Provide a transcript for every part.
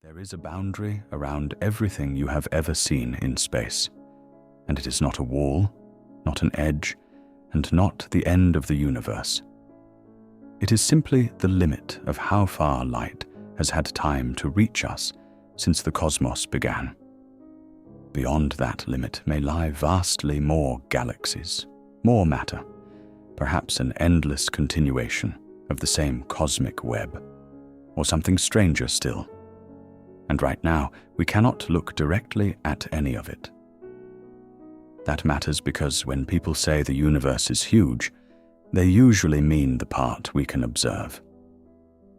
There is a boundary around everything you have ever seen in space, and it is not a wall, not an edge, and not the end of the universe. It is simply the limit of how far light has had time to reach us since the cosmos began. Beyond that limit may lie vastly more galaxies, more matter, perhaps an endless continuation of the same cosmic web, or something stranger still. And right now, we cannot look directly at any of it. That matters because when people say the universe is huge, they usually mean the part we can observe.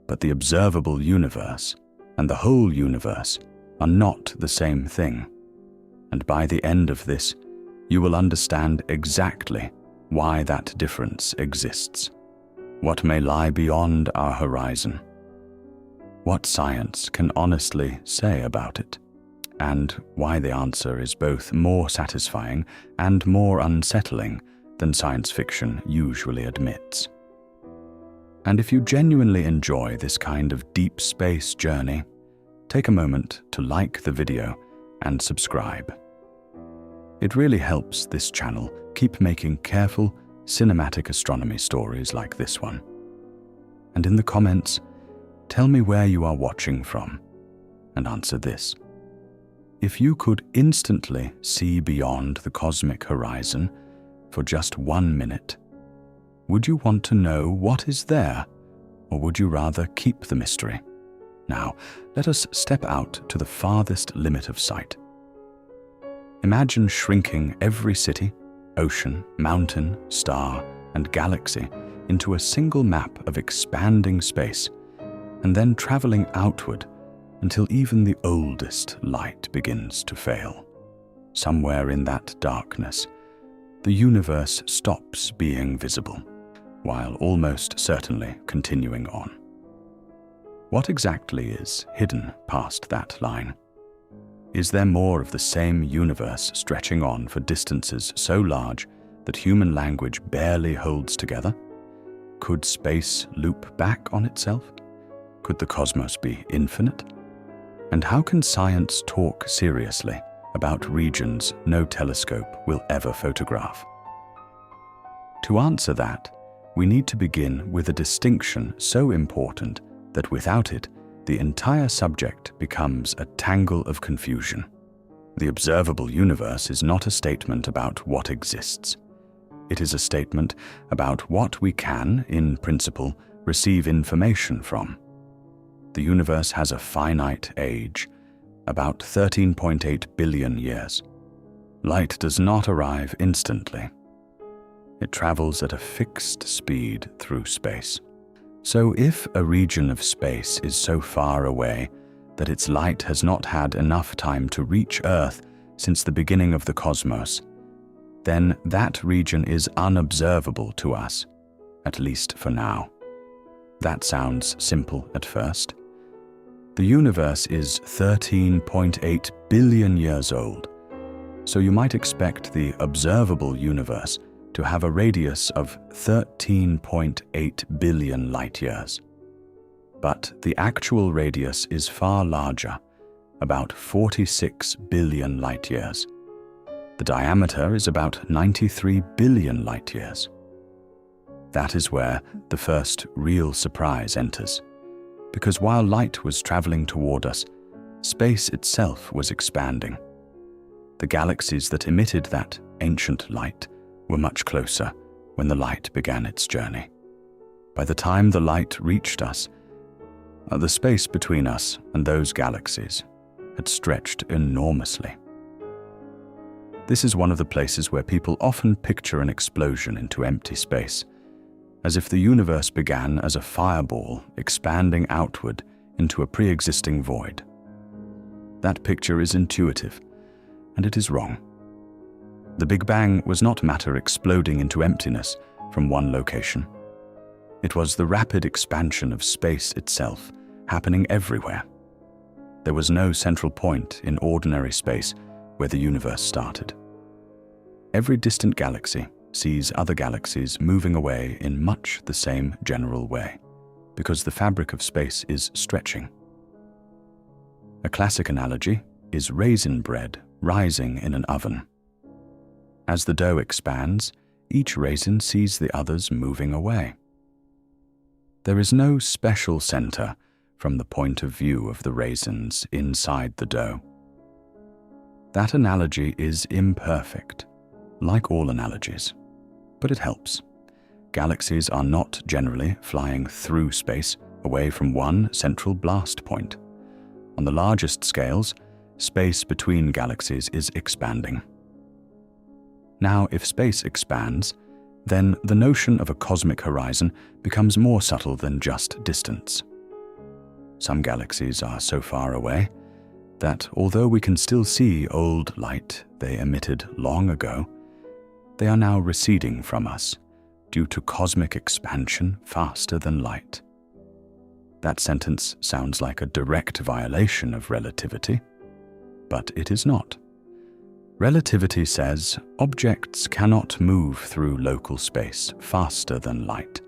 But the observable universe and the whole universe are not the same thing. And by the end of this, you will understand exactly why that difference exists, what may lie beyond our horizon, what science can honestly say about it, and why the answer is both more satisfying and more unsettling than science fiction usually admits. And if you genuinely enjoy this kind of deep space journey, take a moment to like the video and subscribe. It really helps this channel keep making careful, cinematic astronomy stories like this one. And in the comments, tell me where you are watching from, and answer this. If you could instantly see beyond the cosmic horizon for just 1 minute, would you want to know what is there, or would you rather keep the mystery? Now, let us step out to the farthest limit of sight. Imagine shrinking every city, ocean, mountain, star, and galaxy into a single map of expanding space, and then traveling outward until even the oldest light begins to fail. Somewhere in that darkness, the universe stops being visible, while almost certainly continuing on. What exactly is hidden past that line? Is there more of the same universe stretching on for distances so large that human language barely holds together? Could space loop back on itself? Could the cosmos be infinite? And how can science talk seriously about regions no telescope will ever photograph? To answer that, we need to begin with a distinction so important that without it, the entire subject becomes a tangle of confusion. The observable universe is not a statement about what exists. It is a statement about what we can, in principle, receive information from. The universe has a finite age, about 13.8 billion years. Light does not arrive instantly. It travels at a fixed speed through space. So if a region of space is so far away that its light has not had enough time to reach Earth since the beginning of the cosmos, then that region is unobservable to us, at least for now. That sounds simple at first. The universe is 13.8 billion years old, so you might expect the observable universe to have a radius of 13.8 billion light-years. But the actual radius is far larger, about 46 billion light-years. The diameter is about 93 billion light-years. That is where the first real surprise enters. Because while light was traveling toward us, space itself was expanding. The galaxies that emitted that ancient light were much closer when the light began its journey. By the time the light reached us, the space between us and those galaxies had stretched enormously. This is one of the places where people often picture an explosion into empty space, as if the universe began as a fireball expanding outward into a pre-existing void. That picture is intuitive, and it is wrong. The Big Bang was not matter exploding into emptiness from one location. It was the rapid expansion of space itself, happening everywhere. There was no central point in ordinary space where the universe started. Every distant galaxy sees other galaxies moving away in much the same general way, because the fabric of space is stretching. A classic analogy is raisin bread rising in an oven. As the dough expands, each raisin sees the others moving away. There is no special center from the point of view of the raisins inside the dough. That analogy is imperfect, like all analogies, but it helps. Galaxies are not generally flying through space away from one central blast point. On the largest scales, space between galaxies is expanding. Now, if space expands, then the notion of a cosmic horizon becomes more subtle than just distance. Some galaxies are so far away that although we can still see old light they emitted long ago, they are now receding from us due to cosmic expansion faster than light. That sentence sounds like a direct violation of relativity, but it is not. Relativity says objects cannot move through local space faster than light.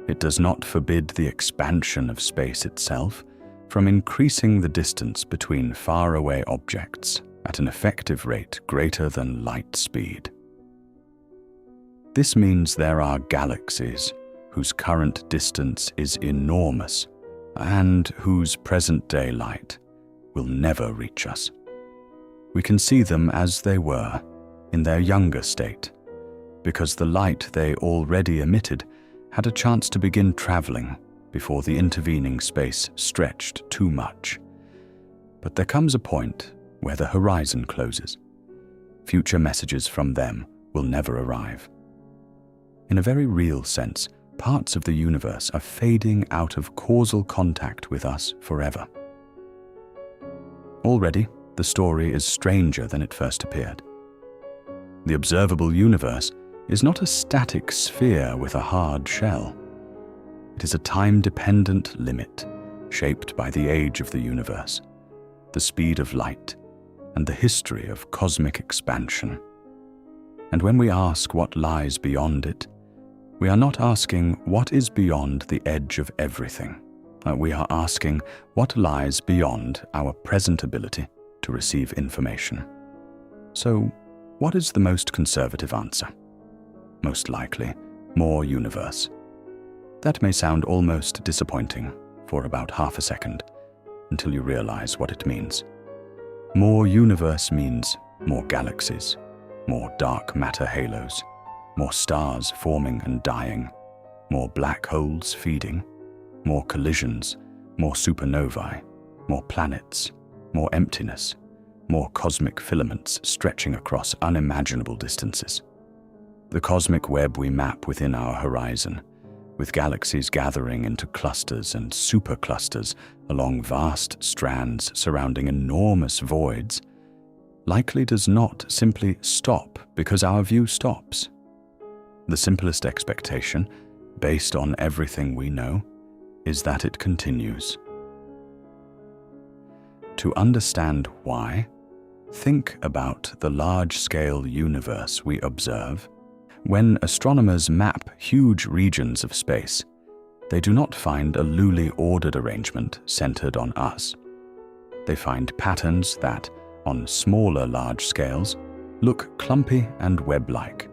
It does not forbid the expansion of space itself from increasing the distance between faraway objects at an effective rate greater than light speed. This means there are galaxies whose current distance is enormous and whose present-day light will never reach us. We can see them as they were in their younger state, because the light they already emitted had a chance to begin traveling before the intervening space stretched too much. But there comes a point where the horizon closes. Future messages from them will never arrive. In a very real sense, parts of the universe are fading out of causal contact with us forever. Already, the story is stranger than it first appeared. The observable universe is not a static sphere with a hard shell. It is a time-dependent limit shaped by the age of the universe, the speed of light, and the history of cosmic expansion. And when we ask what lies beyond it, we are not asking what is beyond the edge of everything. We are asking what lies beyond our present ability to receive information. So, what is the most conservative answer? Most likely, more universe. That may sound almost disappointing for about half a second, until you realize what it means. More universe means more galaxies, more dark matter halos, more stars forming and dying, more black holes feeding, more collisions, more supernovae, more planets, more emptiness, more cosmic filaments stretching across unimaginable distances. The cosmic web we map within our horizon, with galaxies gathering into clusters and superclusters along vast strands surrounding enormous voids, likely does not simply stop because our view stops. The simplest expectation, based on everything we know, is that it continues. To understand why, think about the large-scale universe we observe. When astronomers map huge regions of space, they do not find a luely ordered arrangement centered on us. They find patterns that, on smaller large scales, look clumpy and web-like,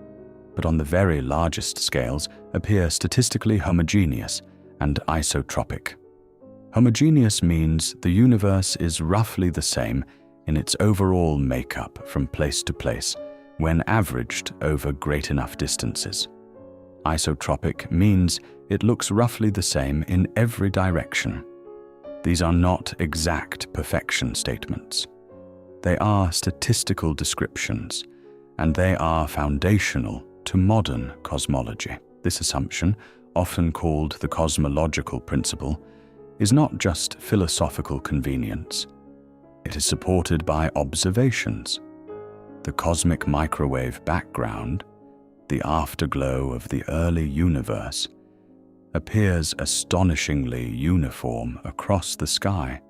but on the very largest scales appear statistically homogeneous and isotropic. Homogeneous means the universe is roughly the same in its overall makeup from place to place when averaged over great enough distances. Isotropic means it looks roughly the same in every direction. These are not exact perfection statements. They are statistical descriptions, and they are foundational to modern cosmology. This assumption, often called the cosmological principle, is not just philosophical convenience. It is supported by observations. The cosmic microwave background, the afterglow of the early universe, appears astonishingly uniform across the sky,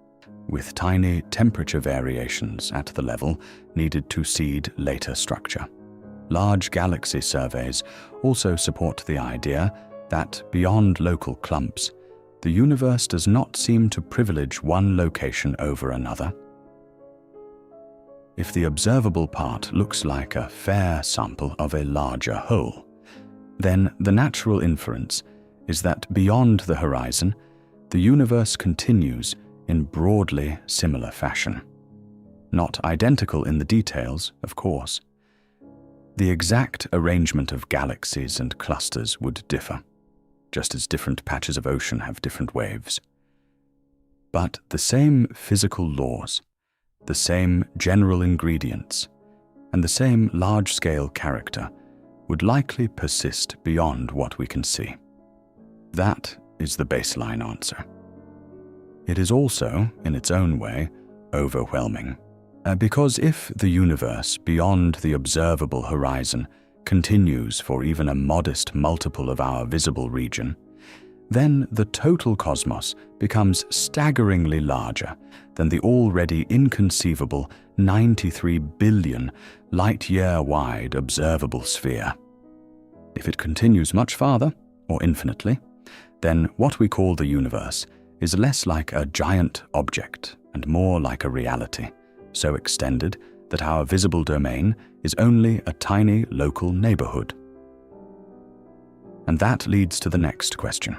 with tiny temperature variations at the level needed to seed later structure. Large galaxy surveys also support the idea that beyond local clumps, the universe does not seem to privilege one location over another. If the observable part looks like a fair sample of a larger whole, then the natural inference is that beyond the horizon, the universe continues in broadly similar fashion. Not identical in the details, of course. The exact arrangement of galaxies and clusters would differ, just as different patches of ocean have different waves. But the same physical laws, the same general ingredients, and the same large-scale character would likely persist beyond what we can see. That is the baseline answer. It is also, in its own way, overwhelming, because if the universe beyond the observable horizon continues for even a modest multiple of our visible region, then the total cosmos becomes staggeringly larger than the already inconceivable 93 billion light-year-wide observable sphere. If it continues much farther, or infinitely, then what we call the universe is less like a giant object and more like a reality, so extended that our visible domain is only a tiny local neighborhood. And that leads to the next question.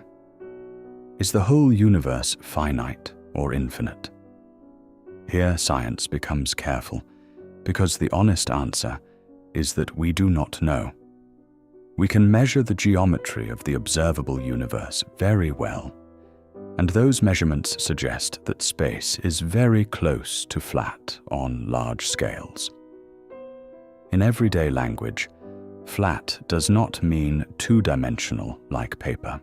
Is the whole universe finite or infinite? Here science becomes careful, because the honest answer is that we do not know. We can measure the geometry of the observable universe very well, and those measurements suggest that space is very close to flat on large scales. In everyday language, flat does not mean two-dimensional like paper.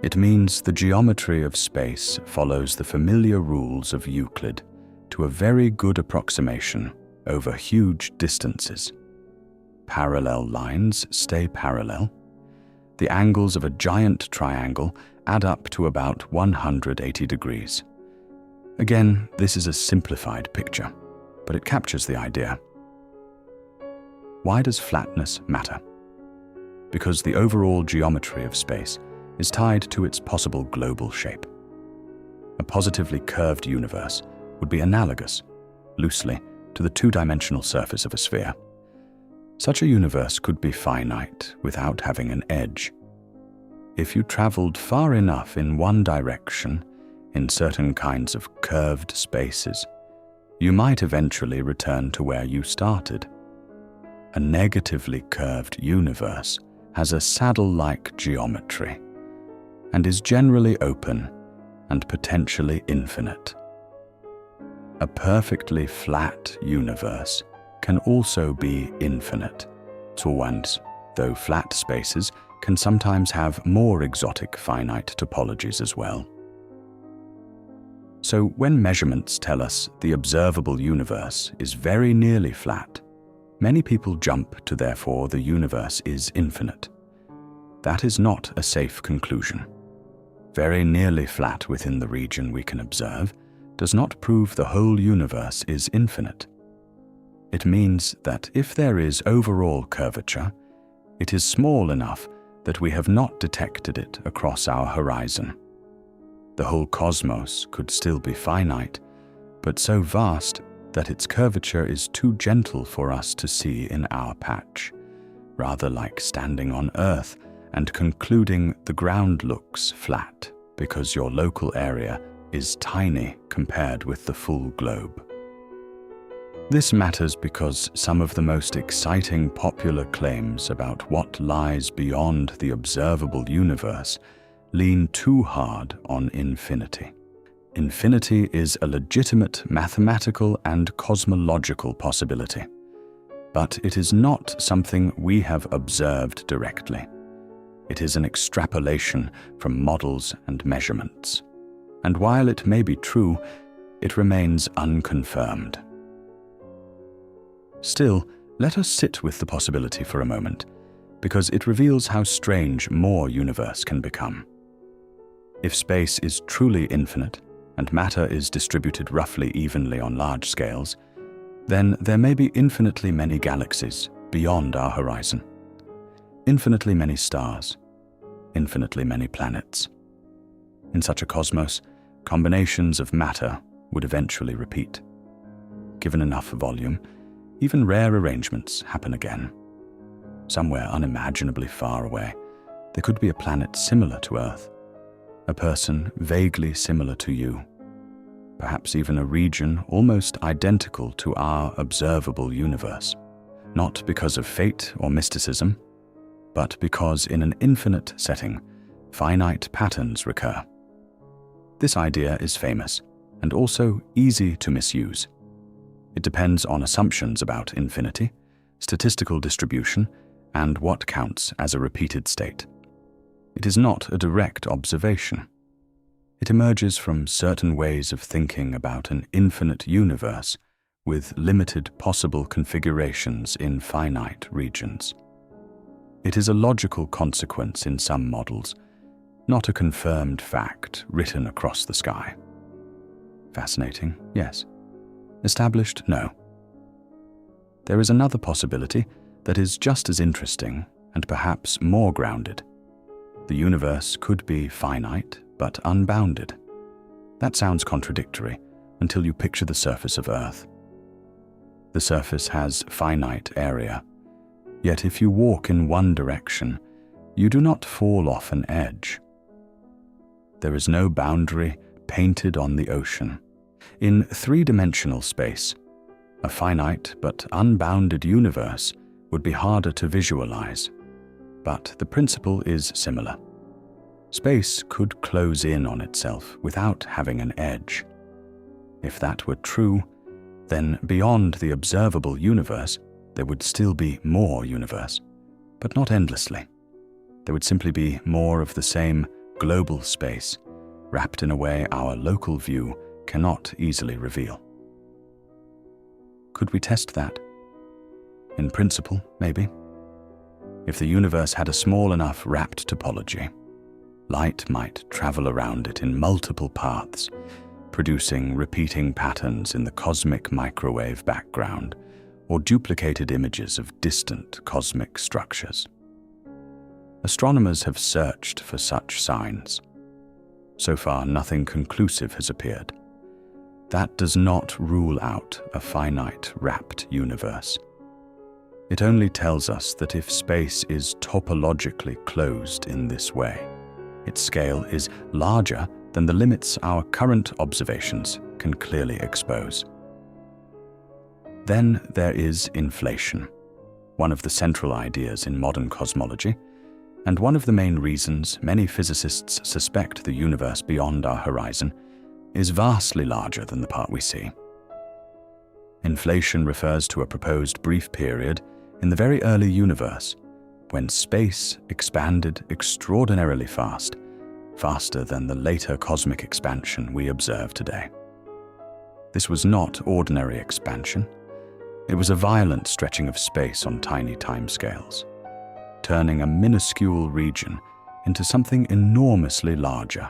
It means the geometry of space follows the familiar rules of Euclid to a very good approximation over huge distances. Parallel lines stay parallel. The angles of a giant triangle add up to about 180 degrees. Again, this is a simplified picture, but it captures the idea. Why does flatness matter? Because the overall geometry of space is tied to its possible global shape. A positively curved universe would be analogous, loosely, to the two-dimensional surface of a sphere. Such a universe could be finite without having an edge. If you traveled far enough in one direction, in certain kinds of curved spaces, you might eventually return to where you started. A negatively curved universe has a saddle-like geometry and is generally open and potentially infinite. A perfectly flat universe can also be infinite, zuwand, though flat spaces can sometimes have more exotic finite topologies as well. So when measurements tell us the observable universe is very nearly flat, many people jump to therefore the universe is infinite. That is not a safe conclusion. Very nearly flat within the region we can observe does not prove the whole universe is infinite. It means that if there is overall curvature, it is small enough that we have not detected it across our horizon. The whole cosmos could still be finite, but so vast that its curvature is too gentle for us to see in our patch, rather like standing on Earth and concluding the ground looks flat because your local area is tiny compared with the full globe. This matters because some of the most exciting popular claims about what lies beyond the observable universe lean too hard on infinity. Infinity is a legitimate mathematical and cosmological possibility, but it is not something we have observed directly. It is an extrapolation from models and measurements, and while it may be true, it remains unconfirmed. Still, let us sit with the possibility for a moment, because it reveals how strange more universe can become. If space is truly infinite, and matter is distributed roughly evenly on large scales, then there may be infinitely many galaxies beyond our horizon, infinitely many stars, infinitely many planets. In such a cosmos, combinations of matter would eventually repeat. Given enough volume, even rare arrangements happen again. Somewhere unimaginably far away, there could be a planet similar to Earth, a person vaguely similar to you, perhaps even a region almost identical to our observable universe, not because of fate or mysticism, but because in an infinite setting, finite patterns recur. This idea is famous and also easy to misuse. It depends on assumptions about infinity, statistical distribution, and what counts as a repeated state. It is not a direct observation. It emerges from certain ways of thinking about an infinite universe with limited possible configurations in finite regions. It is a logical consequence in some models, not a confirmed fact written across the sky. Fascinating, yes. Established, no. There is another possibility that is just as interesting and perhaps more grounded. The universe could be finite but unbounded. That sounds contradictory until you picture the surface of Earth. The surface has finite area, yet if you walk in one direction, you do not fall off an edge. There is no boundary painted on the ocean. In three-dimensional space, a finite but unbounded universe would be harder to visualize, but the principle is similar. Space could close in on itself without having an edge. If that were true, then beyond the observable universe, there would still be more universe, but not endlessly. There would simply be more of the same global space, wrapped in a way our local view cannot easily reveal. Could we test that? In principle, maybe. If the universe had a small enough wrapped topology, light might travel around it in multiple paths, producing repeating patterns in the cosmic microwave background or duplicated images of distant cosmic structures. Astronomers have searched for such signs. So far, nothing conclusive has appeared. That does not rule out a finite wrapped universe. It only tells us that if space is topologically closed in this way, its scale is larger than the limits our current observations can clearly expose. Then there is inflation, one of the central ideas in modern cosmology, and one of the main reasons many physicists suspect the universe beyond our horizon is vastly larger than the part we see. Inflation refers to a proposed brief period in the very early universe when space expanded extraordinarily fast, faster than the later cosmic expansion we observe today. This was not ordinary expansion. It was a violent stretching of space on tiny timescales, turning a minuscule region into something enormously larger.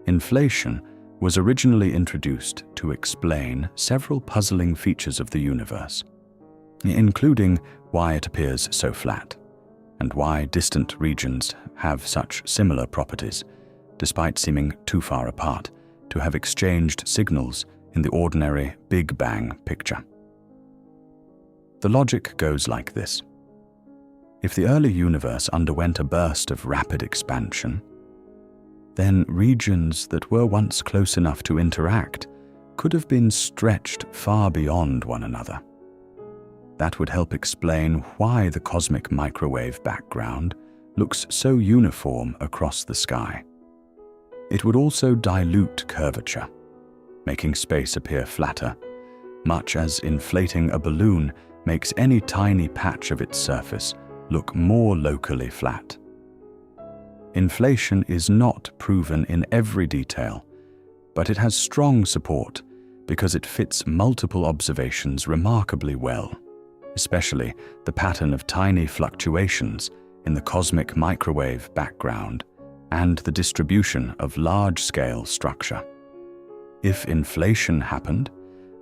Inflation was originally introduced to explain several puzzling features of the universe, including why it appears so flat, and why distant regions have such similar properties, despite seeming too far apart to have exchanged signals in the ordinary Big Bang picture. The logic goes like this. If the early universe underwent a burst of rapid expansion, then regions that were once close enough to interact could have been stretched far beyond one another. That would help explain why the cosmic microwave background looks so uniform across the sky. It would also dilute curvature, making space appear flatter, much as inflating a balloon makes any tiny patch of its surface look more locally flat. Inflation is not proven in every detail, but it has strong support because it fits multiple observations remarkably well, especially the pattern of tiny fluctuations in the cosmic microwave background and the distribution of large-scale structure. If inflation happened,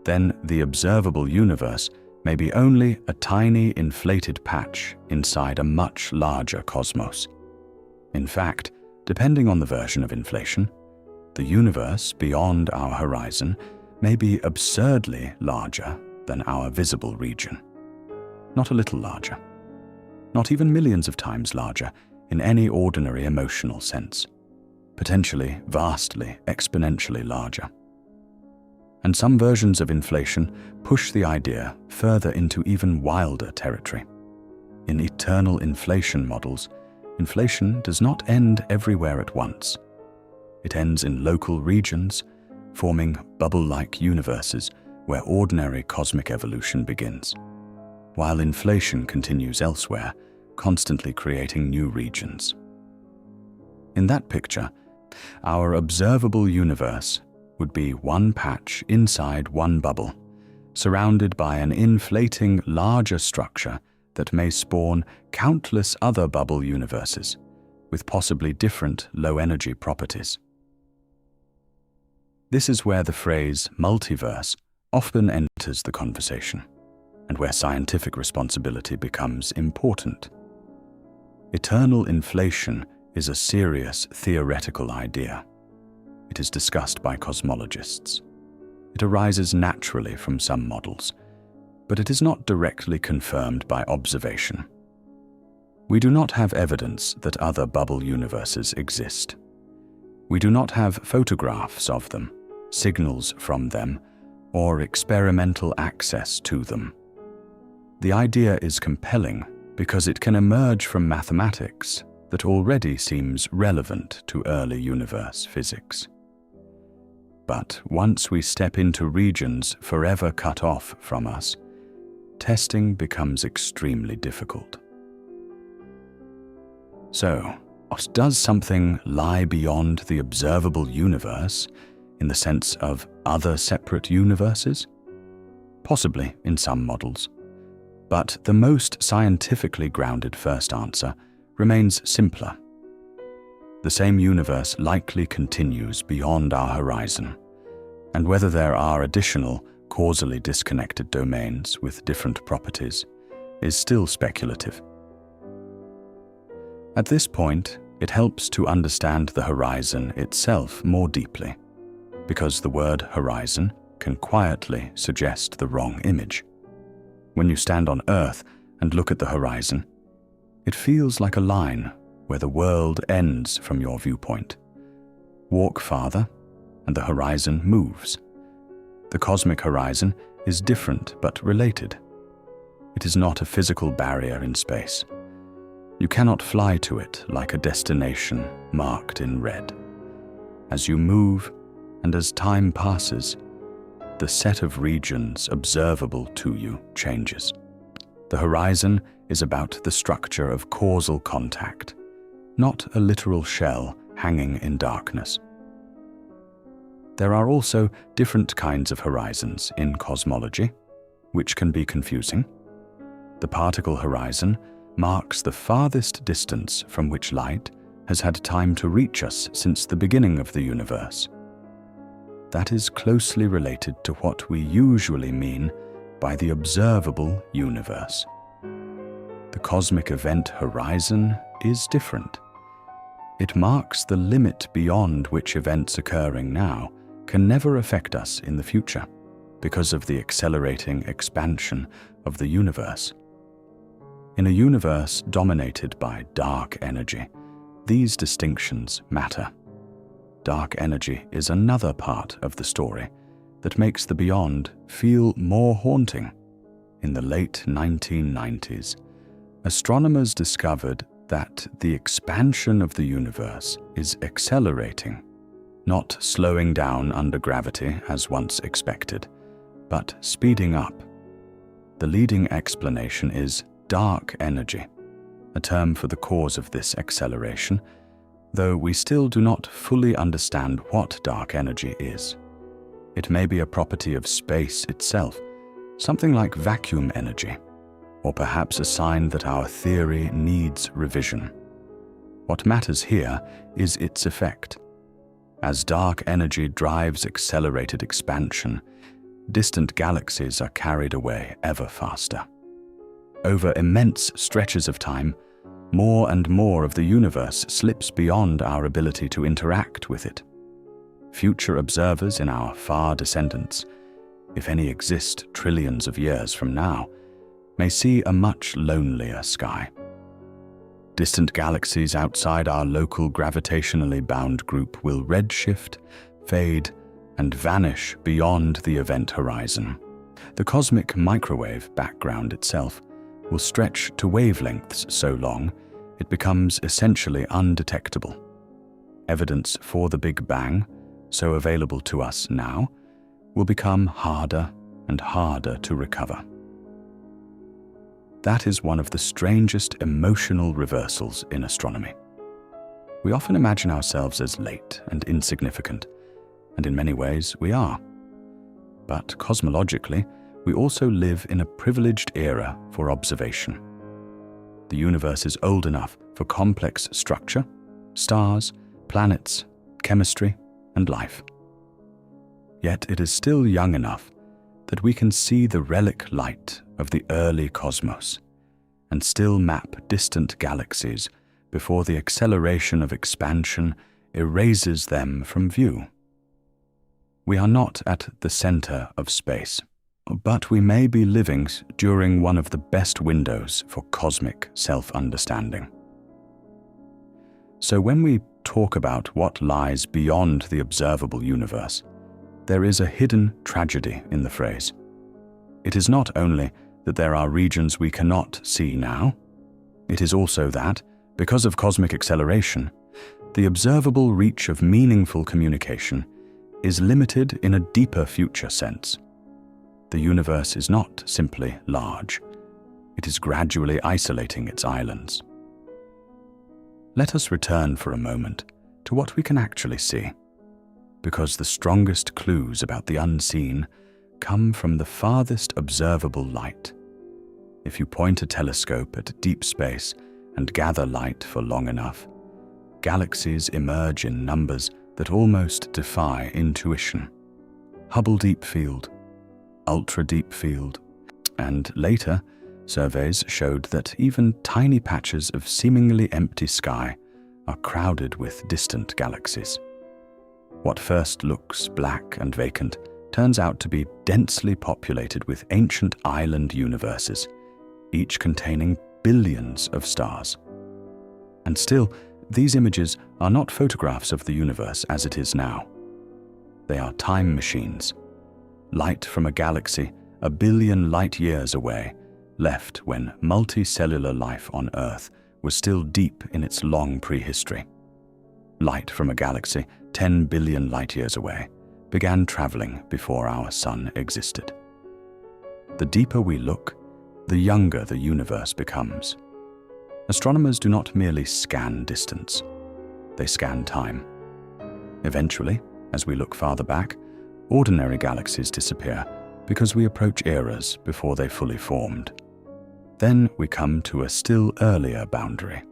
then the observable universe may be only a tiny inflated patch inside a much larger cosmos. In fact, Depending on the version of inflation, the universe beyond our horizon may be absurdly larger than our visible region. Not a little larger. Not even millions of times larger in any ordinary emotional sense. Potentially, vastly, exponentially larger. And some versions of inflation push the idea further into even wilder territory. In eternal inflation models, inflation does not end everywhere at once. It ends in local regions, forming bubble-like universes where ordinary cosmic evolution begins, while inflation continues elsewhere, constantly creating new regions. In that picture, our observable universe would be one patch inside one bubble, surrounded by an inflating larger structure that may spawn countless other bubble universes, with possibly different low-energy properties. This is where the phrase multiverse often enters the conversation, and where scientific responsibility becomes important. Eternal inflation is a serious theoretical idea. It is discussed by cosmologists. It arises naturally from some models, but it is not directly confirmed by observation. We do not have evidence that other bubble universes exist. We do not have photographs of them, signals from them, or experimental access to them. The idea is compelling because it can emerge from mathematics that already seems relevant to early universe physics. But once we step into regions forever cut off from us, testing becomes extremely difficult. So, does something lie beyond the observable universe in the sense of other separate universes? Possibly in some models. But the most scientifically grounded first answer remains simpler. The same universe likely continues beyond our horizon, and whether there are additional, causally disconnected domains with different properties is still speculative. At this point, it helps to understand the horizon itself more deeply, because the word horizon can quietly suggest the wrong image. When you stand on Earth and look at the horizon, it feels like a line where the world ends from your viewpoint. Walk farther, and the horizon moves. The cosmic horizon is different but related. It is not a physical barrier in space. You cannot fly to it like a destination marked in red. As you move, and as time passes, the set of regions observable to you changes. The horizon is about the structure of causal contact, not a literal shell hanging in darkness. There are also different kinds of horizons in cosmology, which can be confusing. The particle horizon marks the farthest distance from which light has had time to reach us since the beginning of the universe. That is closely related to what we usually mean by the observable universe. The cosmic event horizon is different. It marks the limit beyond which events occurring now can never affect us in the future because of the accelerating expansion of the universe. In a universe dominated by dark energy, these distinctions matter. Dark energy is another part of the story that makes the beyond feel more haunting. In the late 1990s, astronomers discovered that the expansion of the universe is accelerating, not slowing down under gravity as once expected, but speeding up. The leading explanation is dark energy, a term for the cause of this acceleration, though we still do not fully understand what dark energy is. It may be a property of space itself, something like vacuum energy, or perhaps a sign that our theory needs revision. What matters here is its effect. As dark energy drives accelerated expansion, distant galaxies are carried away ever faster. Over immense stretches of time, more and more of the universe slips beyond our ability to interact with it. Future observers in our far descendants, if any exist trillions of years from now, may see a much lonelier sky. Distant galaxies outside our local gravitationally bound group will redshift, fade, and vanish beyond the event horizon. The cosmic microwave background itself will stretch to wavelengths so long it becomes essentially undetectable. Evidence for the Big Bang, so available to us now, will become harder and harder to recover. That is one of the strangest emotional reversals in astronomy. We often imagine ourselves as late and insignificant, and in many ways we are. But cosmologically, we also live in a privileged era for observation. The universe is old enough for complex structure, stars, planets, chemistry, and life. Yet it is still young enough that we can see the relic light of the early cosmos and still map distant galaxies before the acceleration of expansion erases them from view. We are not at the center of space, but we may be living during one of the best windows for cosmic self-understanding. So when we talk about what lies beyond the observable universe, there is a hidden tragedy in the phrase. It is not only that there are regions we cannot see now, it is also that, because of cosmic acceleration, the observable reach of meaningful communication is limited in a deeper future sense. The universe is not simply large, it is gradually isolating its islands. Let us return for a moment to what we can actually see, because the strongest clues about the unseen come from the farthest observable light. If you point a telescope at deep space and gather light for long enough, galaxies emerge in numbers that almost defy intuition. Hubble Deep Field, Ultra Deep Field, and later, surveys showed that even tiny patches of seemingly empty sky are crowded with distant galaxies. What first looks black and vacant turns out to be densely populated with ancient island universes, each containing billions of stars. And still, these images are not photographs of the universe as it is now. They are time machines. Light from a galaxy a billion light-years away left when multicellular life on Earth was still deep in its long prehistory. Light from a galaxy 10 billion light-years away began traveling before our sun existed. The deeper we look, the younger the universe becomes. Astronomers do not merely scan distance, they scan time. Eventually, as we look farther back, ordinary galaxies disappear because we approach eras before they fully formed. Then we come to a still earlier boundary,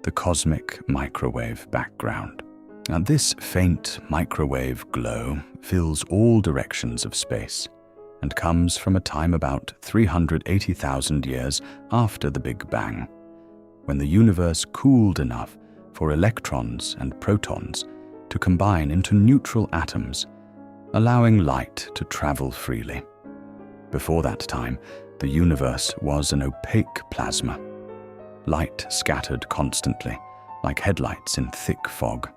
the cosmic microwave background. Now, this faint microwave glow fills all directions of space and comes from a time about 380,000 years after the Big Bang, when the universe cooled enough for electrons and protons to combine into neutral atoms, allowing light to travel freely. Before that time, the universe was an opaque plasma, light scattered constantly, like headlights in thick fog.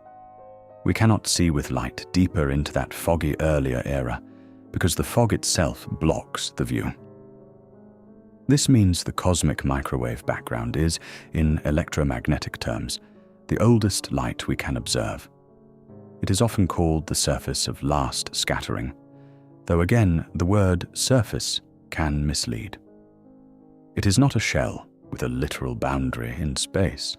We cannot see with light deeper into that foggy earlier era because the fog itself blocks the view. This means the cosmic microwave background is, in electromagnetic terms, the oldest light we can observe. It is often called the surface of last scattering, though again the word surface can mislead. It is not a shell with a literal boundary in space.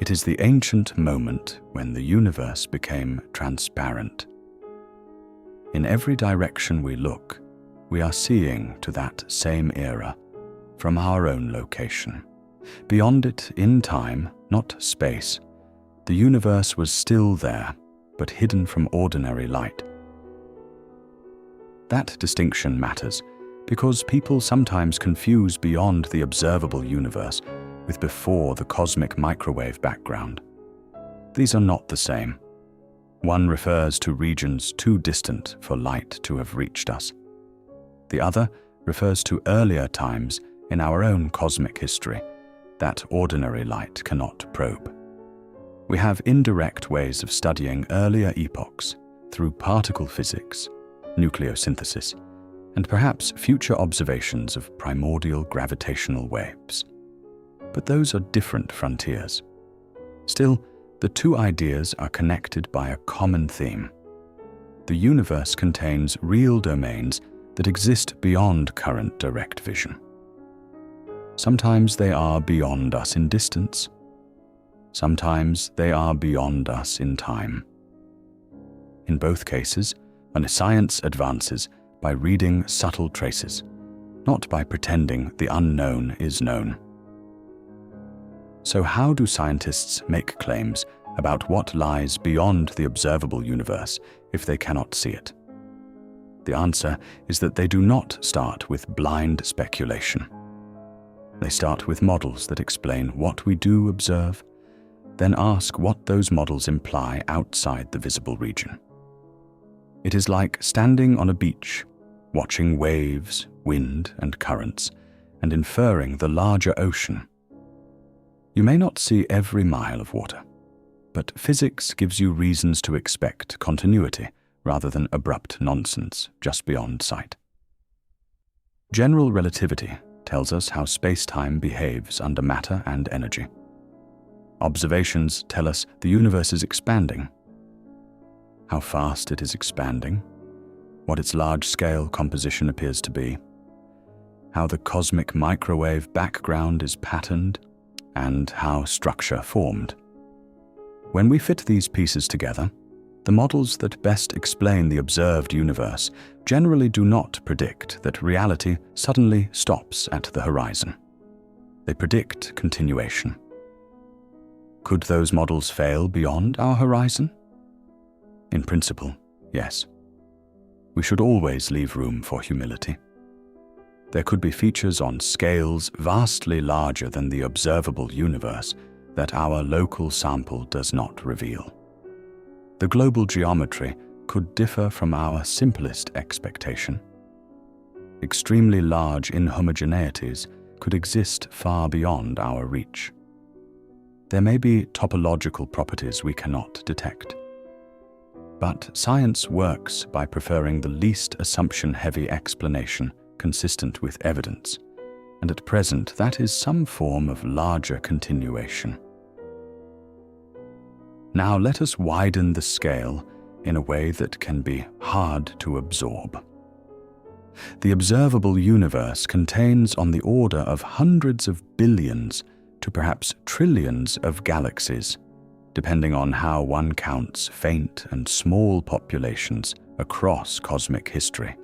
It is the ancient moment when the universe became transparent. In every direction we look, we are seeing to that same era from our own location. Beyond it, in time, not space, the universe was still there, but hidden from ordinary light. That distinction matters because people sometimes confuse beyond the observable universe with before the cosmic microwave background. These are not the same. One refers to regions too distant for light to have reached us. The other refers to earlier times in our own cosmic history that ordinary light cannot probe. We have indirect ways of studying earlier epochs through particle physics, nucleosynthesis, and perhaps future observations of primordial gravitational waves. But those are different frontiers. Still, the two ideas are connected by a common theme. The universe contains real domains that exist beyond current direct vision. Sometimes they are beyond us in distance. Sometimes they are beyond us in time. In both cases, science advances by reading subtle traces, not by pretending the unknown is known. So how do scientists make claims about what lies beyond the observable universe if they cannot see it? The answer is that they do not start with blind speculation. They start with models that explain what we do observe, then ask what those models imply outside the visible region. It is like standing on a beach, watching waves, wind, and currents, and inferring the larger ocean. You may not see every mile of water, but physics gives you reasons to expect continuity rather than abrupt nonsense just beyond sight. General relativity tells us how space-time behaves under matter and energy. Observations tell us the universe is expanding. How fast it is expanding, what its large-scale composition appears to be, how the cosmic microwave background is patterned, and how structure formed. When we fit these pieces together, the models that best explain the observed universe generally do not predict that reality suddenly stops at the horizon. They predict continuation. Could those models fail beyond our horizon? In principle, yes. We should always leave room for humility. There could be features on scales vastly larger than the observable universe that our local sample does not reveal. The global geometry could differ from our simplest expectation. Extremely large inhomogeneities could exist far beyond our reach. There may be topological properties we cannot detect. But science works by preferring the least assumption-heavy explanation consistent with evidence, and at present that is some form of larger continuation. Now let us widen the scale in a way that can be hard to absorb. The observable universe contains on the order of hundreds of billions to perhaps trillions of galaxies, depending on how one counts faint and small populations across cosmic history.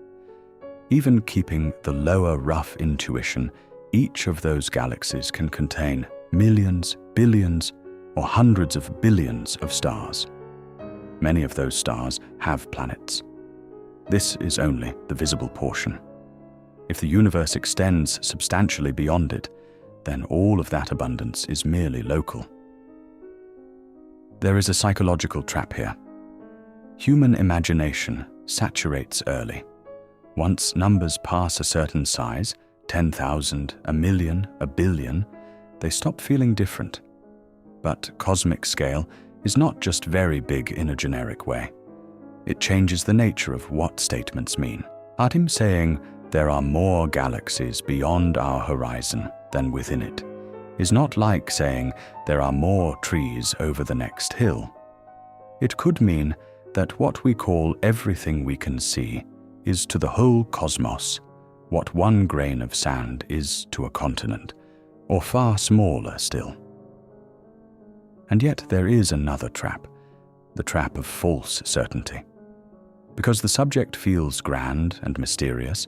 Even keeping the lower rough intuition, each of those galaxies can contain millions, billions, or hundreds of billions of stars. Many of those stars have planets. This is only the visible portion. If the universe extends substantially beyond it, then all of that abundance is merely local. There is a psychological trap here. Human imagination saturates early. Once numbers pass a certain size, 10,000, a million, a billion, they stop feeling different. But cosmic scale is not just very big in a generic way. It changes the nature of what statements mean. Artim saying there are more galaxies beyond our horizon than within it is not like saying there are more trees over the next hill. It could mean that what we call everything we can see is to the whole cosmos what one grain of sand is to a continent, or far smaller still. And yet there is another trap, the trap of false certainty. Because the subject feels grand and mysterious,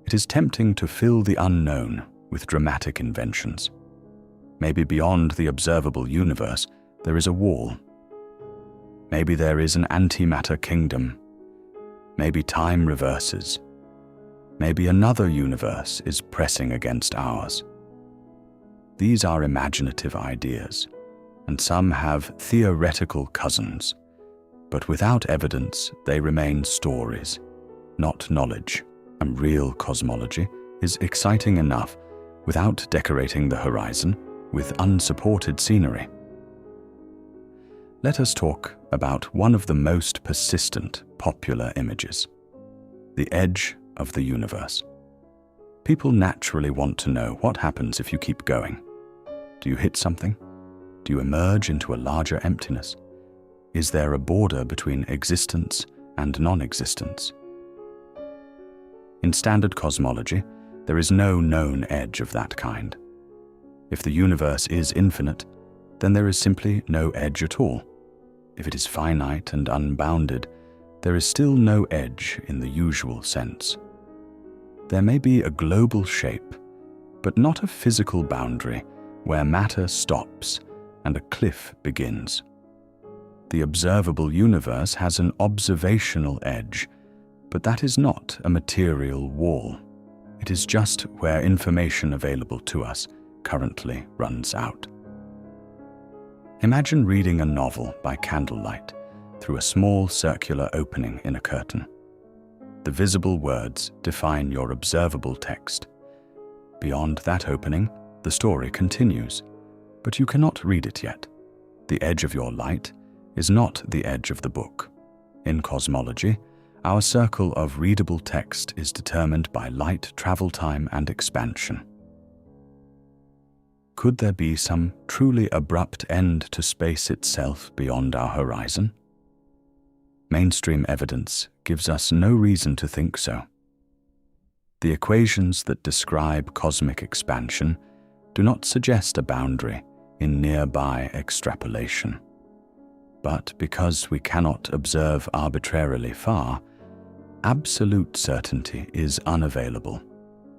it is tempting to fill the unknown with dramatic inventions. Maybe beyond the observable universe there is a wall. Maybe there is an antimatter kingdom. Maybe time reverses. Maybe another universe is pressing against ours. These are imaginative ideas, and some have theoretical cousins, but without evidence they remain stories, not knowledge. And real cosmology is exciting enough without decorating the horizon with unsupported scenery. Let us talk about one of the most persistent popular images: the edge of the universe. People naturally want to know what happens if you keep going. Do you hit something? Do you emerge into a larger emptiness? Is there a border between existence and non-existence? In standard cosmology, there is no known edge of that kind. If the universe is infinite, then there is simply no edge at all. If it is finite and unbounded, there is still no edge in the usual sense. There may be a global shape, but not a physical boundary where matter stops and a cliff begins. The observable universe has an observational edge, but that is not a material wall. It is just where information available to us currently runs out. Imagine reading a novel by candlelight through a small circular opening in a curtain. The visible words define your observable text. Beyond that opening, the story continues, but you cannot read it yet. The edge of your light is not the edge of the book. In cosmology, our circle of readable text is determined by light travel time and expansion. Could there be some truly abrupt end to space itself beyond our horizon? Mainstream evidence gives us no reason to think so. The equations that describe cosmic expansion do not suggest a boundary in nearby extrapolation. But because we cannot observe arbitrarily far, absolute certainty is unavailable.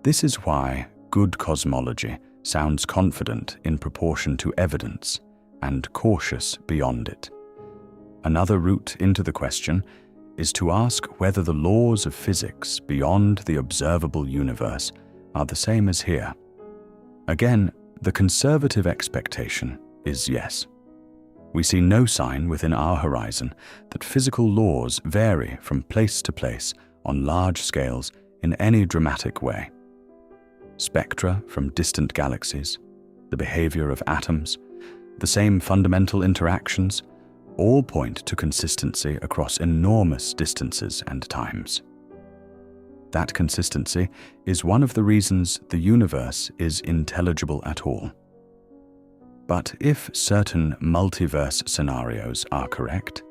This is why good cosmology sounds confident in proportion to evidence and cautious beyond it. Another route into the question is to ask whether the laws of physics beyond the observable universe are the same as here. Again, the conservative expectation is yes. We see no sign within our horizon that physical laws vary from place to place on large scales in any dramatic way. Spectra from distant galaxies, the behavior of atoms, the same fundamental interactions, all point to consistency across enormous distances and times. That consistency is one of the reasons the universe is intelligible at all. But if certain multiverse scenarios are correct,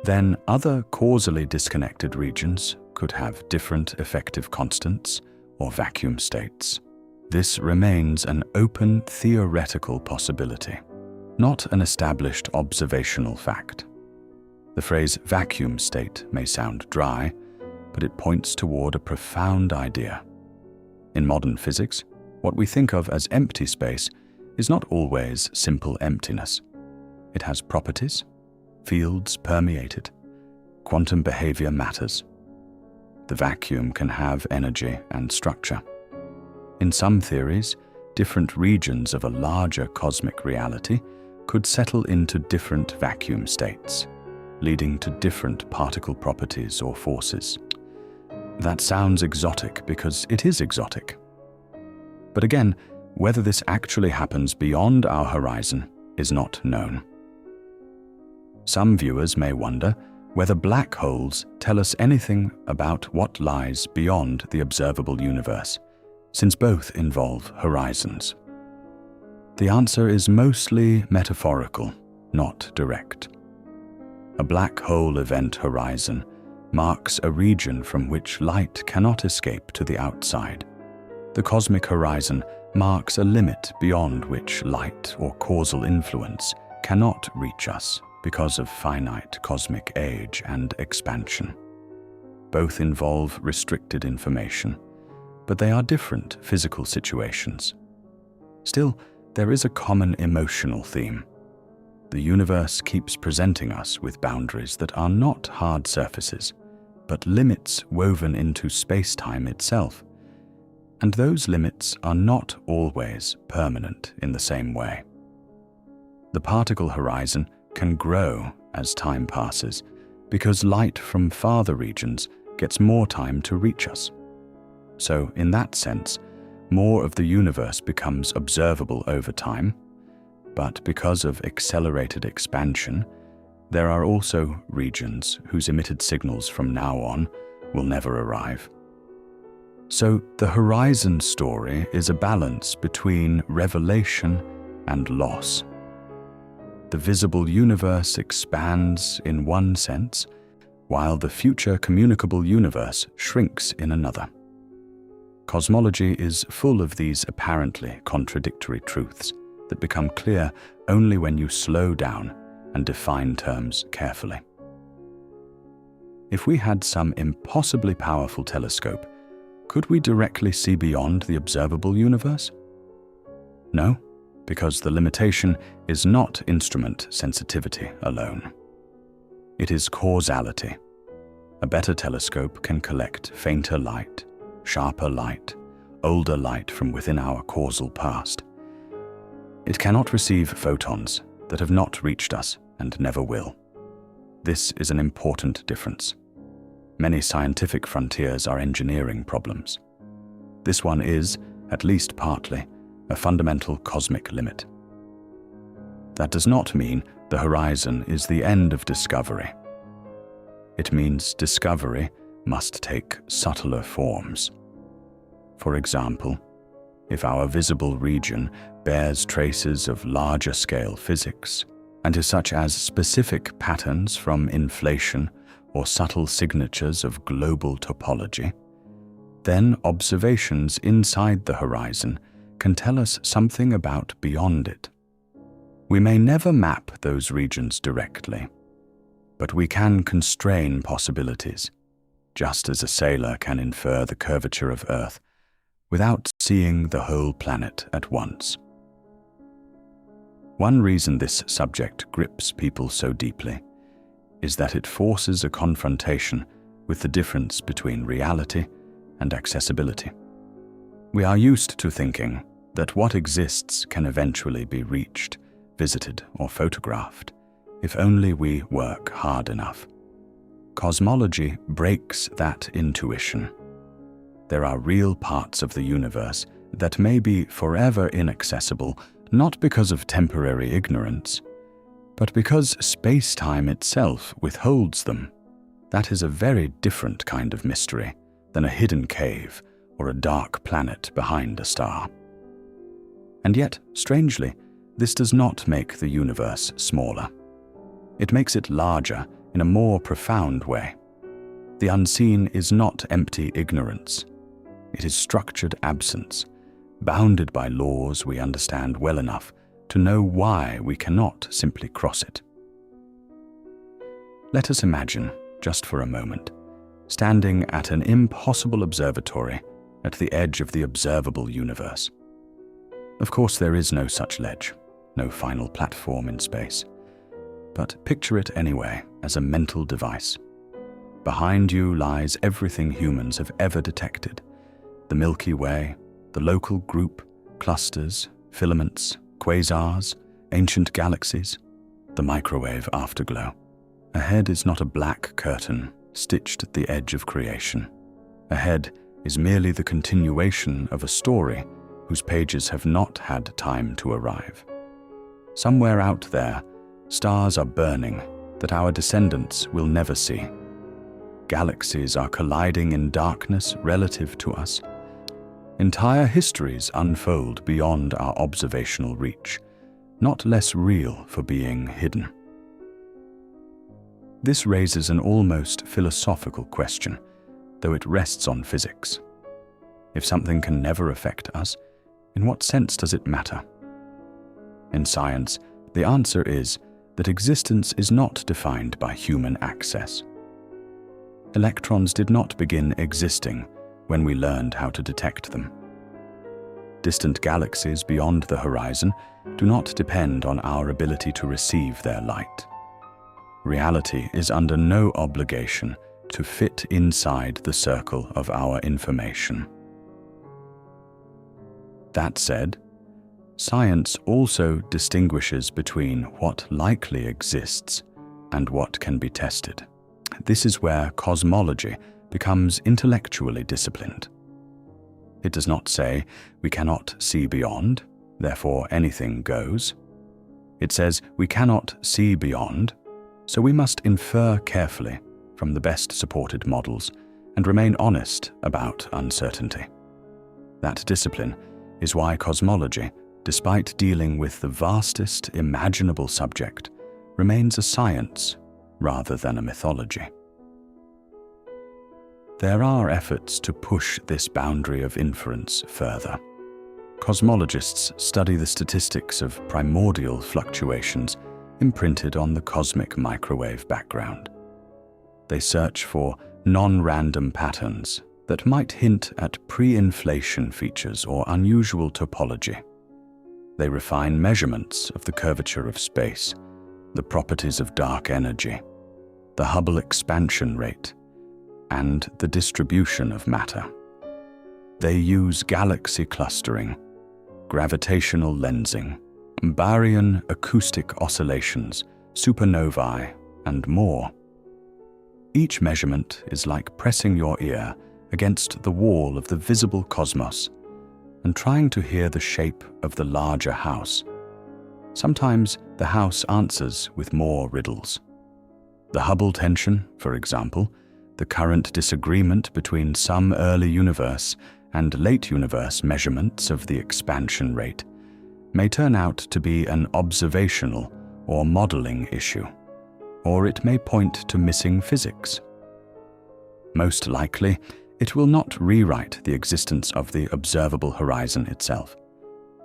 then other causally disconnected regions could have different effective constants or vacuum states. This remains an open theoretical possibility, not an established observational fact. The phrase vacuum state may sound dry, but it points toward a profound idea. In modern physics, what we think of as empty space is not always simple emptiness. It has properties, fields permeate it, quantum behavior matters. The vacuum can have energy and structure. In some theories, different regions of a larger cosmic reality could settle into different vacuum states, leading to different particle properties or forces. That sounds exotic because it is exotic. But again, whether this actually happens beyond our horizon is not known. Some viewers may wonder whether black holes tell us anything about what lies beyond the observable universe, since both involve horizons. The answer is mostly metaphorical, not direct. A black hole event horizon marks a region from which light cannot escape to the outside. The cosmic horizon marks a limit beyond which light or causal influence cannot reach us because of finite cosmic age and expansion. Both involve restricted information, but they are different physical situations. Still, there is a common emotional theme. The universe keeps presenting us with boundaries that are not hard surfaces, but limits woven into space-time itself. And those limits are not always permanent in the same way. The particle horizon can grow as time passes because light from farther regions gets more time to reach us. So, in that sense, more of the universe becomes observable over time, but because of accelerated expansion, there are also regions whose emitted signals from now on will never arrive. So, the horizon story is a balance between revelation and loss. The visible universe expands in one sense, while the future communicable universe shrinks in another. Cosmology is full of these apparently contradictory truths that become clear only when you slow down and define terms carefully. If we had some impossibly powerful telescope, could we directly see beyond the observable universe? No, because the limitation is not instrument sensitivity alone. It is causality. A better telescope can collect fainter light, sharper light, older light from within our causal past. It cannot receive photons that have not reached us and never will. This is an important difference. Many scientific frontiers are engineering problems. This one is, at least partly, a fundamental cosmic limit. That does not mean the horizon is the end of discovery. It means discovery must take subtler forms. For example, if our visible region bears traces of larger-scale physics and is such as specific patterns from inflation or subtle signatures of global topology, then observations inside the horizon can tell us something about beyond it. We may never map those regions directly, but we can constrain possibilities, just as a sailor can infer the curvature of Earth without seeing the whole planet at once. One reason this subject grips people so deeply is that it forces a confrontation with the difference between reality and accessibility. We are used to thinking that what exists can eventually be reached, visited, or photographed, if only we work hard enough. Cosmology breaks that intuition. There are real parts of the universe that may be forever inaccessible, not because of temporary ignorance, but because space-time itself withholds them. That is a very different kind of mystery than a hidden cave or a dark planet behind a star. And yet, strangely, this does not make the universe smaller. It makes it larger in a more profound way. The unseen is not empty ignorance. It is structured absence, bounded by laws we understand well enough to know why we cannot simply cross it. Let us imagine, just for a moment, standing at an impossible observatory at the edge of the observable universe. Of course, there is no such ledge, no final platform in space. But picture it anyway as a mental device. Behind you lies everything humans have ever detected: the Milky Way, the local group, clusters, filaments, quasars, ancient galaxies, the microwave afterglow. Ahead is not a black curtain stitched at the edge of creation. Ahead is merely the continuation of a story whose pages have not had time to arrive. Somewhere out there, stars are burning that our descendants will never see. Galaxies are colliding in darkness relative to us. Entire histories unfold beyond our observational reach, not less real for being hidden. This raises an almost philosophical question, though it rests on physics. If something can never affect us, in what sense does it matter? In science, the answer is that existence is not defined by human access. Electrons did not begin existing when we learned how to detect them. Distant galaxies beyond the horizon do not depend on our ability to receive their light. Reality is under no obligation to fit inside the circle of our information. That said, science also distinguishes between what likely exists and what can be tested. This is where cosmology becomes intellectually disciplined. It does not say we cannot see beyond, therefore anything goes. It says we cannot see beyond, so we must infer carefully from the best supported models and remain honest about uncertainty. That discipline is why cosmology, despite dealing with the vastest imaginable subject, remains a science rather than a mythology. There are efforts to push this boundary of inference further. Cosmologists study the statistics of primordial fluctuations imprinted on the cosmic microwave background. They search for non-random patterns that might hint at pre-inflation features or unusual topology. They refine measurements of the curvature of space, the properties of dark energy, the Hubble expansion rate, and the distribution of matter. They use galaxy clustering, gravitational lensing, baryon acoustic oscillations, supernovae, and more. Each measurement is like pressing your ear against the wall of the visible cosmos and trying to hear the shape of the larger house. Sometimes the house answers with more riddles. The Hubble tension, for example, the current disagreement between some early universe and late universe measurements of the expansion rate, may turn out to be an observational or modeling issue, or it may point to missing physics. Most likely, it will not rewrite the existence of the observable horizon itself,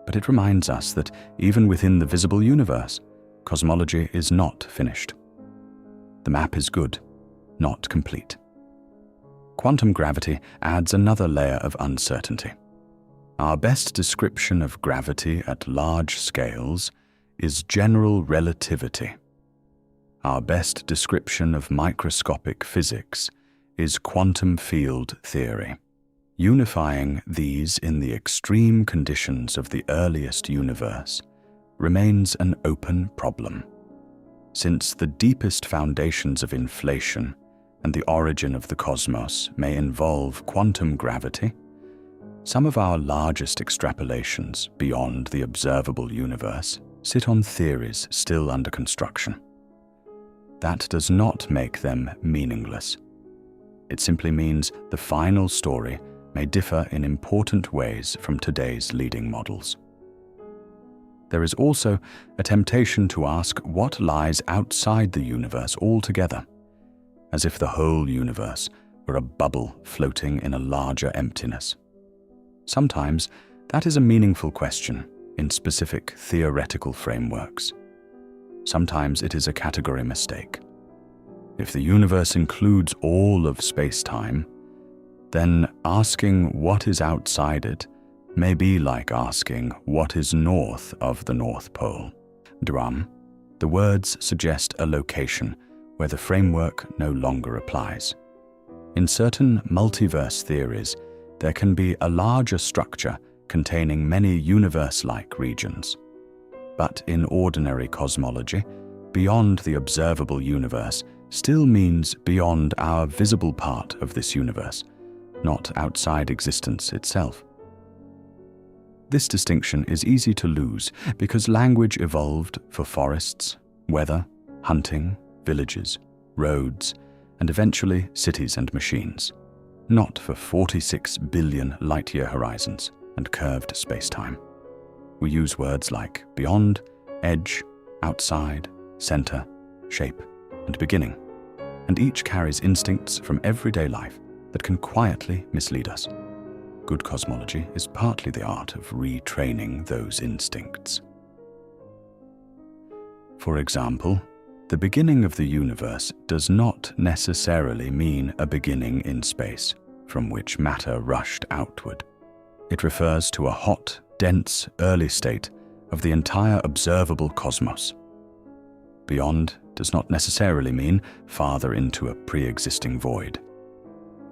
but it reminds us that even within the visible universe, cosmology is not finished. The map is good, not complete. Quantum gravity adds another layer of uncertainty. Our best description of gravity at large scales is general relativity. Our best description of microscopic physics is quantum field theory. Unifying these in the extreme conditions of the earliest universe remains an open problem. Since the deepest foundations of inflation and the origin of the cosmos may involve quantum gravity, some of our largest extrapolations beyond the observable universe sit on theories still under construction. That does not make them meaningless. It simply means the final story may differ in important ways from today's leading models. There is also a temptation to ask what lies outside the universe altogether, as if the whole universe were a bubble floating in a larger emptiness. Sometimes that is a meaningful question in specific theoretical frameworks. Sometimes it is a category mistake. If the universe includes all of space-time, then asking what is outside it may be like asking what is north of the North Pole. Drum, the words suggest a location where the framework no longer applies. In certain multiverse theories, there can be a larger structure containing many universe-like regions. But in ordinary cosmology, beyond the observable universe still means beyond our visible part of this universe, not outside existence itself. This distinction is easy to lose because language evolved for forests, weather, hunting, villages, roads, and eventually cities and machines, not for 46 billion light-year horizons and curved space-time. We use words like beyond, edge, outside, center, shape, and beginning, and each carries instincts from everyday life that can quietly mislead us. Good cosmology is partly the art of retraining those instincts. For example, the beginning of the universe does not necessarily mean a beginning in space from which matter rushed outward. It refers to a hot, dense, early state of the entire observable cosmos. Beyond does not necessarily mean farther into a pre-existing void.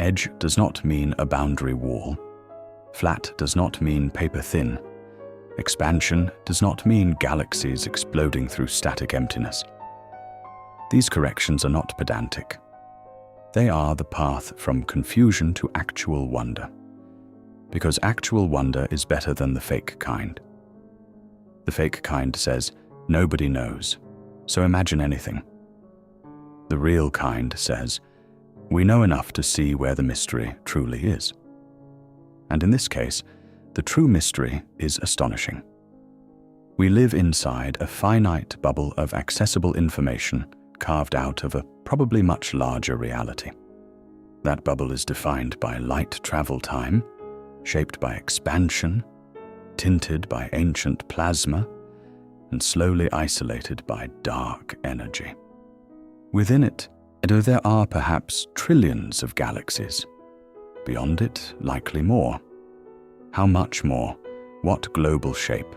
Edge does not mean a boundary wall. Flat does not mean paper thin. Expansion does not mean galaxies exploding through static emptiness. These corrections are not pedantic. They are the path from confusion to actual wonder. Because actual wonder is better than the fake kind. The fake kind says, nobody knows, so imagine anything. The real kind says, we know enough to see where the mystery truly is. And in this case, the true mystery is astonishing. We live inside a finite bubble of accessible information carved out of a probably much larger reality. That bubble is defined by light travel time, shaped by expansion, tinted by ancient plasma, and slowly isolated by dark energy. Within it, there are perhaps trillions of galaxies. Beyond it, likely more. How much more? What global shape?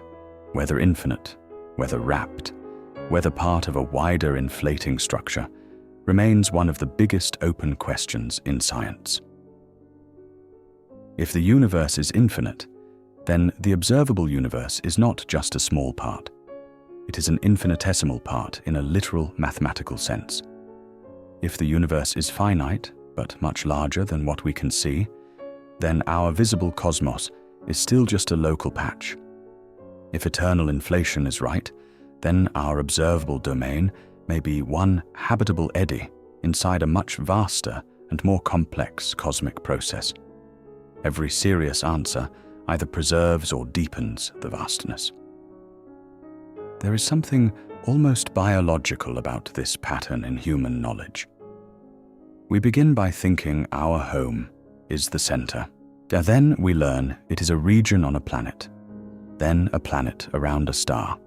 Whether infinite, whether wrapped, whether part of a wider inflating structure, remains one of the biggest open questions in science. If the universe is infinite, then the observable universe is not just a small part. It is an infinitesimal part in a literal mathematical sense. If the universe is finite, but much larger than what we can see, then our visible cosmos is still just a local patch. If eternal inflation is right, then our observable domain may be one habitable eddy inside a much vaster and more complex cosmic process. Every serious answer either preserves or deepens the vastness. There is something almost biological about this pattern in human knowledge. We begin by thinking our home is the center. Then we learn it is a region on a planet, then a planet around a star,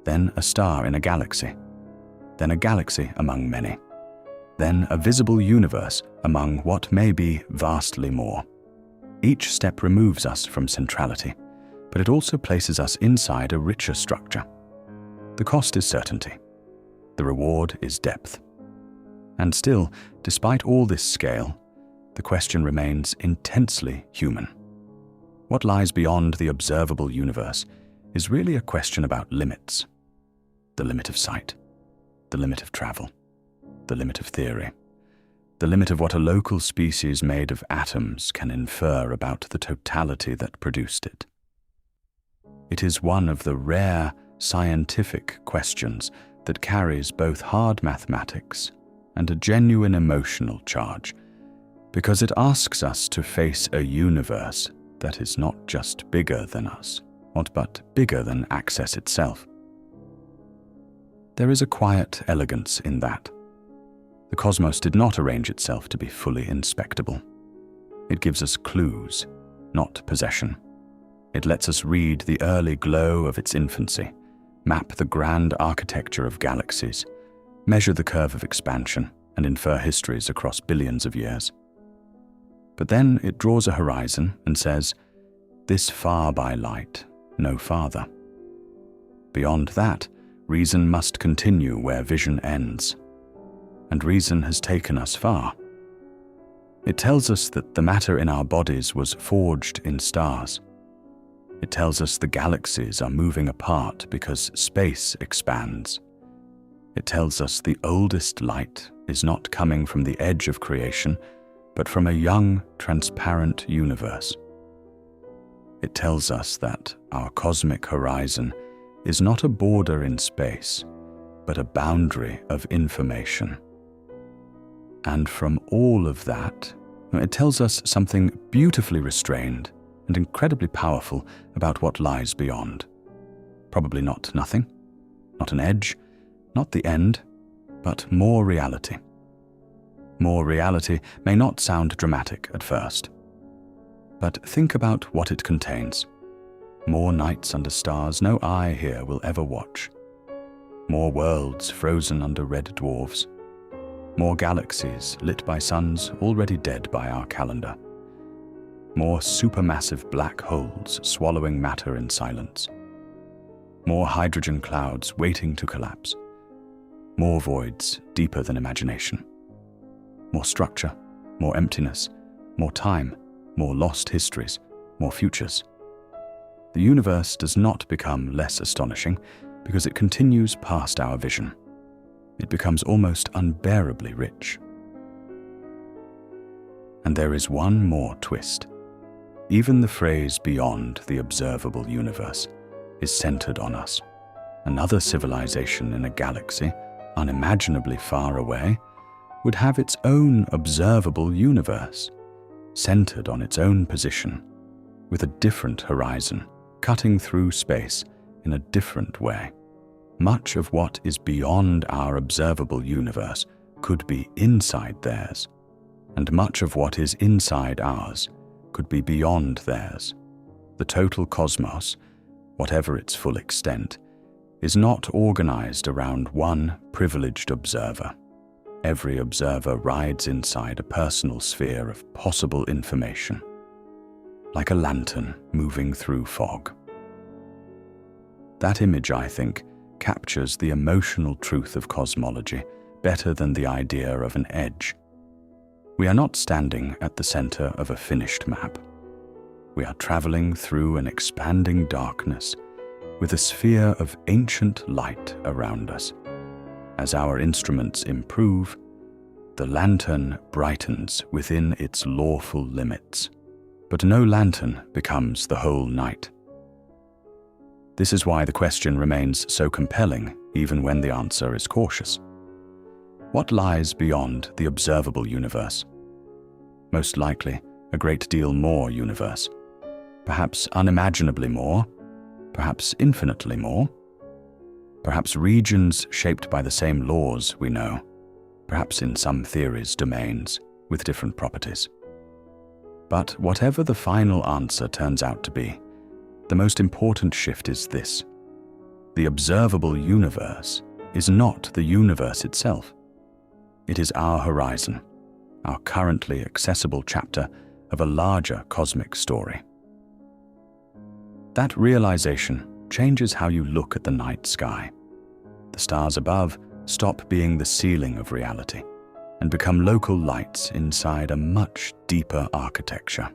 then a star in a galaxy, then a galaxy among many, then a visible universe among what may be vastly more. Each step removes us from centrality, but it also places us inside a richer structure. The cost is certainty. The reward is depth. And still, despite all this scale, the question remains intensely human. What lies beyond the observable universe is really a question about limits. The limit of sight, the limit of travel, the limit of theory, the limit of what a local species made of atoms can infer about the totality that produced it. It is one of the rare scientific questions that carries both hard mathematics and a genuine emotional charge, because it asks us to face a universe that is not just bigger than us, but bigger than access itself. There is a quiet elegance in that. The cosmos did not arrange itself to be fully inspectable. It gives us clues, not possession. It lets us read the early glow of its infancy, map the grand architecture of galaxies, measure the curve of expansion, and infer histories across billions of years. But then it draws a horizon and says, this far by light, no farther. Beyond that, reason must continue where vision ends. And reason has taken us far. It tells us that the matter in our bodies was forged in stars. It tells us the galaxies are moving apart because space expands. It tells us the oldest light is not coming from the edge of creation, but from a young, transparent universe. It tells us that our cosmic horizon is not a border in space, but a boundary of information. And from all of that, it tells us something beautifully restrained and incredibly powerful about what lies beyond. Probably not nothing, not an edge, not the end, but more reality. More reality may not sound dramatic at first, but think about what it contains. More nights under stars no eye here will ever watch. More worlds frozen under red dwarfs. More galaxies lit by suns already dead by our calendar. More supermassive black holes swallowing matter in silence. More hydrogen clouds waiting to collapse. More voids deeper than imagination. More structure, more emptiness, more time, more lost histories, more futures. The universe does not become less astonishing because it continues past our vision. It becomes almost unbearably rich. And there is one more twist. Even the phrase beyond the observable universe is centered on us. Another civilization in a galaxy, unimaginably far away, would have its own observable universe, centered on its own position, with a different horizon, cutting through space in a different way. Much of what is beyond our observable universe could be inside theirs, and much of what is inside ours could be beyond theirs. The total cosmos, whatever its full extent, is not organized around one privileged observer. Every observer rides inside a personal sphere of possible information, like a lantern moving through fog. That image, I think, captures the emotional truth of cosmology better than the idea of an edge. We are not standing at the center of a finished map. We are traveling through an expanding darkness with a sphere of ancient light around us. As our instruments improve, the lantern brightens within its lawful limits. But no lantern becomes the whole night. This is why the question remains so compelling, even when the answer is cautious. What lies beyond the observable universe? Most likely, a great deal more universe. Perhaps unimaginably more, perhaps infinitely more. Perhaps regions shaped by the same laws we know. Perhaps in some theories, domains with different properties. But whatever the final answer turns out to be, the most important shift is this. The observable universe is not the universe itself. It is our horizon, our currently accessible chapter of a larger cosmic story. That realization changes how you look at the night sky. The stars above stop being the ceiling of reality and become local lights inside a much deeper architecture.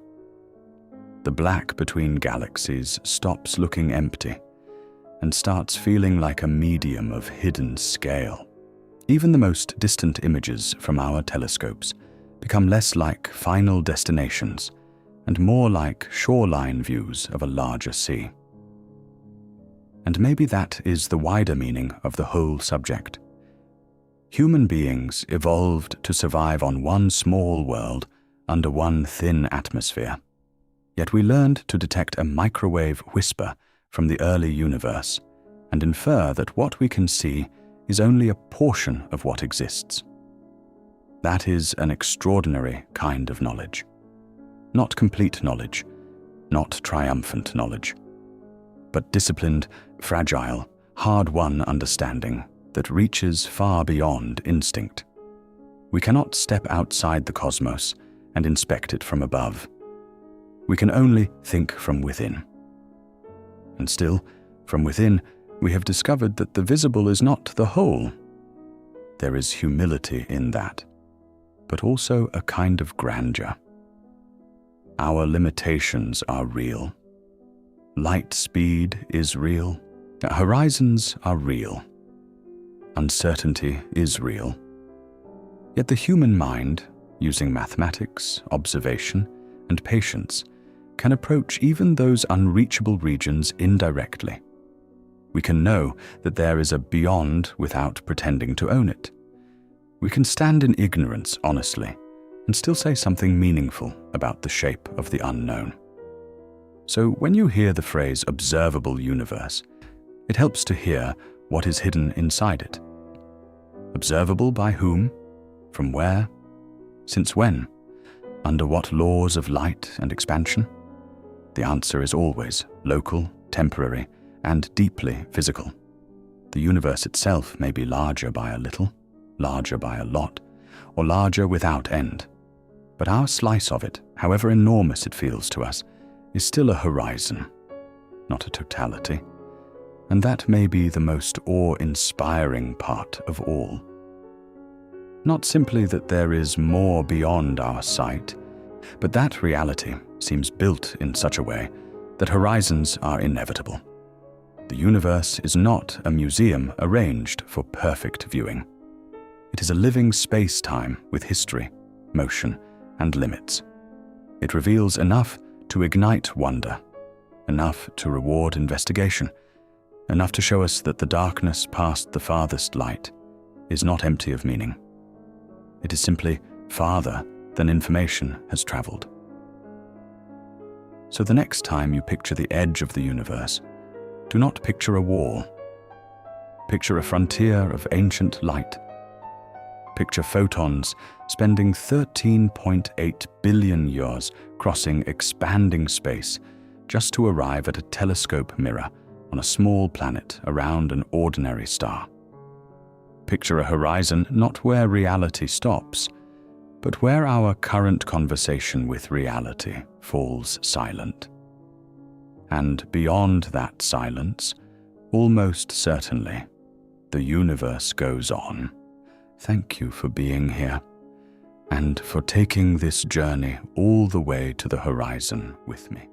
The black between galaxies stops looking empty and starts feeling like a medium of hidden scale. Even the most distant images from our telescopes become less like final destinations and more like shoreline views of a larger sea. And maybe that is the wider meaning of the whole subject. Human beings evolved to survive on one small world under one thin atmosphere. Yet we learned to detect a microwave whisper from the early universe and infer that what we can see is only a portion of what exists. That is an extraordinary kind of knowledge. Not complete knowledge, not triumphant knowledge, but disciplined, fragile, hard-won understanding that reaches far beyond instinct. We cannot step outside the cosmos and inspect it from above. We can only think from within. And still, from within, we have discovered that the visible is not the whole. There is humility in that, but also a kind of grandeur. Our limitations are real. Light speed is real. Horizons are real. Uncertainty is real. Yet the human mind, using mathematics, observation, and patience, can approach even those unreachable regions indirectly. We can know that there is a beyond without pretending to own it. We can stand in ignorance honestly and still say something meaningful about the shape of the unknown. So when you hear the phrase observable universe, it helps to hear what is hidden inside it. Observable by whom? From where? Since when? Under what laws of light and expansion? The answer is always local, temporary, and deeply physical. The universe itself may be larger by a little, larger by a lot, or larger without end. But our slice of it, however enormous it feels to us, is still a horizon, not a totality. And that may be the most awe-inspiring part of all. Not simply that there is more beyond our sight, But that reality seems built in such a way that horizons are inevitable. The universe is not a museum arranged for perfect viewing. It is a living space-time with history, motion, and limits. It reveals enough to ignite wonder, enough to reward investigation, enough to show us that the darkness past the farthest light is not empty of meaning. It is simply farther than information has traveled. So the next time you picture the edge of the universe, do not picture a wall. Picture a frontier of ancient light. Picture photons spending 13.8 billion years crossing expanding space just to arrive at a telescope mirror on a small planet around an ordinary star. Picture a horizon not where reality stops, but where our current conversation with reality falls silent. And beyond that silence, almost certainly, the universe goes on. Thank you for being here, and for taking this journey all the way to the horizon with me.